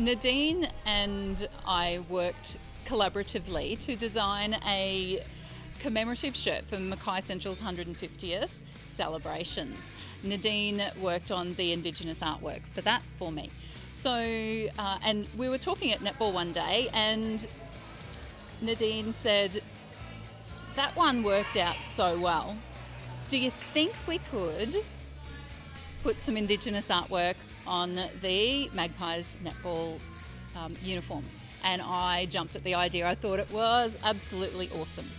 Nadine and I worked collaboratively to design a commemorative shirt for Mackay Central's 150th celebrations. Nadine worked on the Indigenous artwork for that for me. So, and we were talking at Netball one day and Nadine said, that one worked out so well. Do you think we could put some Indigenous artwork on the Magpies netball uniforms? And I jumped at the idea. I thought it was absolutely awesome.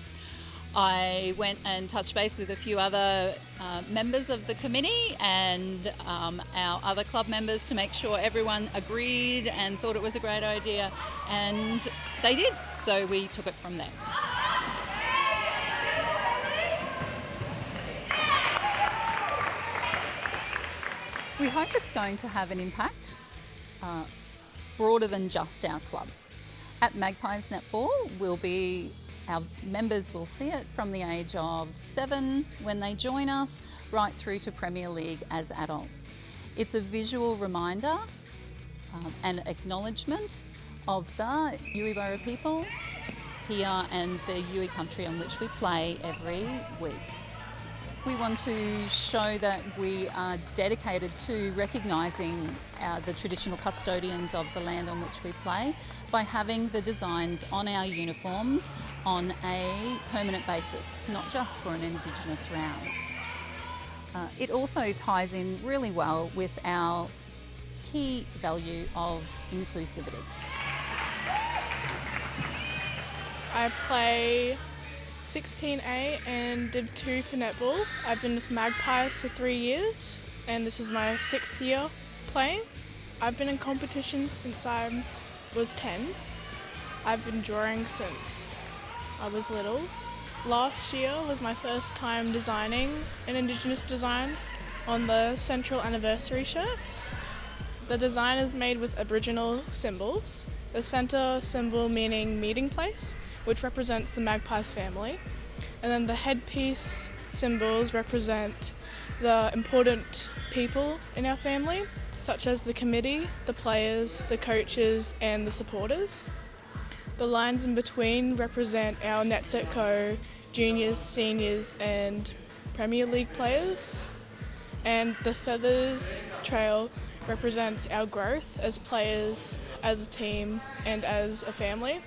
I went and touched base with a few other members of the committee and our other club members to make sure everyone agreed and thought it was a great idea, and they did. So we took it from there. We hope it's going to have an impact broader than just our club. At Magpies Netball, our members will see it from the age of 7 when they join us, right through to Premier League as adults. It's a visual reminder and acknowledgement of the Yuwi people here and the Yuwi country on which we play every week. We want to show that we are dedicated to recognising the traditional custodians of the land on which we play by having the designs on our uniforms on a permanent basis, not just for an Indigenous round. It also ties in really well with our key value of inclusivity. I play 16A and Div 2 for netball. I've been with Magpies for 3 years and this is my 6th year playing. I've been in competitions since I was 10. I've been drawing since I was little. Last year was my first time designing an Indigenous design on the Central Anniversary shirts. The design is made with Aboriginal symbols, the centre symbol meaning meeting place, which represents the Magpies family, and then the headpiece symbols represent the important people in our family, such as the committee, the players, the coaches and the supporters. The lines in between represent our NetSetCo juniors, seniors and Premier League players, and the feathers trail represents our growth as players, as a team and as a family.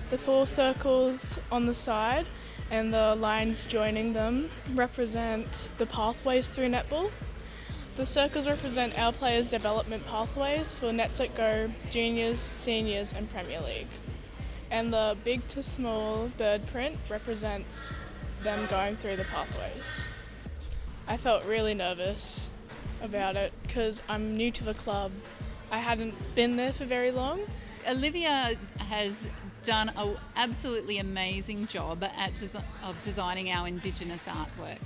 The 4 circles on the side and the lines joining them represent the pathways through netball. The circles represent our players' development pathways for NetSetGo, juniors, seniors and Premier League. And the big to small bird print represents them going through the pathways. I felt really nervous about it because I'm new to the club. I hadn't been there for very long. Olivia has done an absolutely amazing job of designing our Indigenous artwork.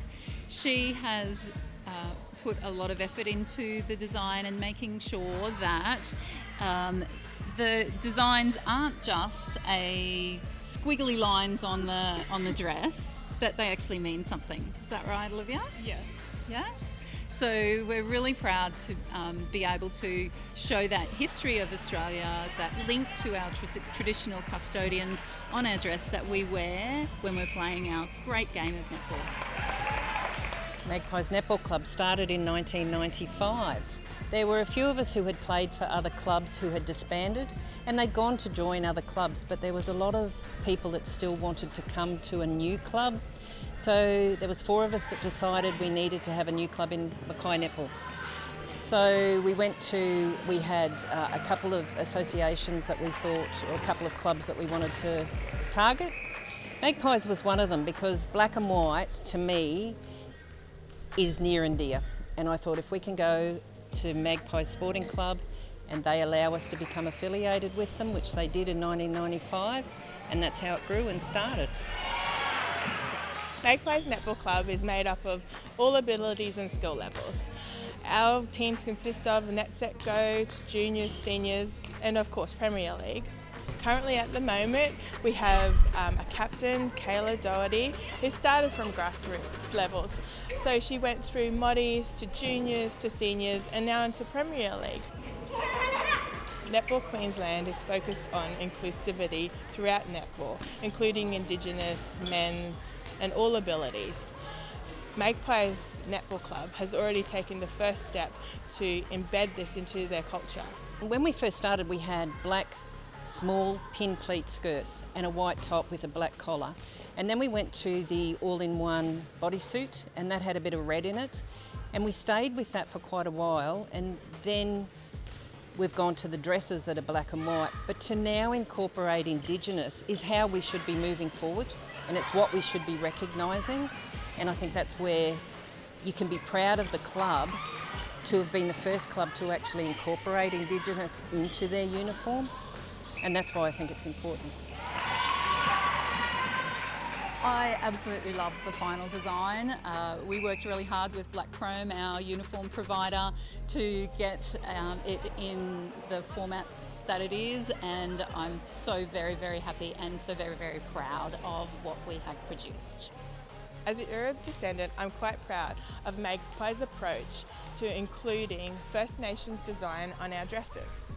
She has put a lot of effort into the design and making sure that the designs aren't just squiggly lines on the dress, but they actually mean something. Is that right, Olivia? Yes. Yes? So we're really proud to be able to show that history of Australia, that link to our traditional custodians on our dress that we wear when we're playing our great game of netball. Magpies Netball Club started in 1995. There were a few of us who had played for other clubs who had disbanded and they'd gone to join other clubs, but there was a lot of people that still wanted to come to a new club. So there was 4 of us that decided we needed to have a new club in Mackay Netball. So we had a couple of associations that we thought, or a couple of clubs that we wanted to target. Magpies was one of them because black and white, to me, is near and dear. And I thought if we can go to Magpies Sporting Club and they allow us to become affiliated with them, which they did in 1995, and that's how it grew and started. Magpies Netball Club is made up of all abilities and skill levels. Our teams consist of NetSetGo, juniors, seniors and of course Premier League. Currently at the moment we have a captain, Kayla Doherty, who started from grassroots levels. So she went through moddies to juniors to seniors and now into Premier League. Netball Queensland is focused on inclusivity throughout netball, including Indigenous, men's and all abilities. Magpies Netball Club has already taken the first step to embed this into their culture. When we first started, we had black small pin pleat skirts and a white top with a black collar. And then we went to the all-in-one bodysuit, and that had a bit of red in it. And we stayed with that for quite a while, and then we've gone to the dresses that are black and white. But to now incorporate Indigenous is how we should be moving forward, and it's what we should be recognising. And I think that's where you can be proud of the club to have been the first club to actually incorporate Indigenous into their uniform. And that's why I think it's important. I absolutely love the final design. We worked really hard with Black Chrome, our uniform provider, to get it in the format that it is, and I'm so very, very happy and so very, very proud of what we have produced. As an Arab descendant, I'm quite proud of Magpie's approach to including First Nations design on our dresses.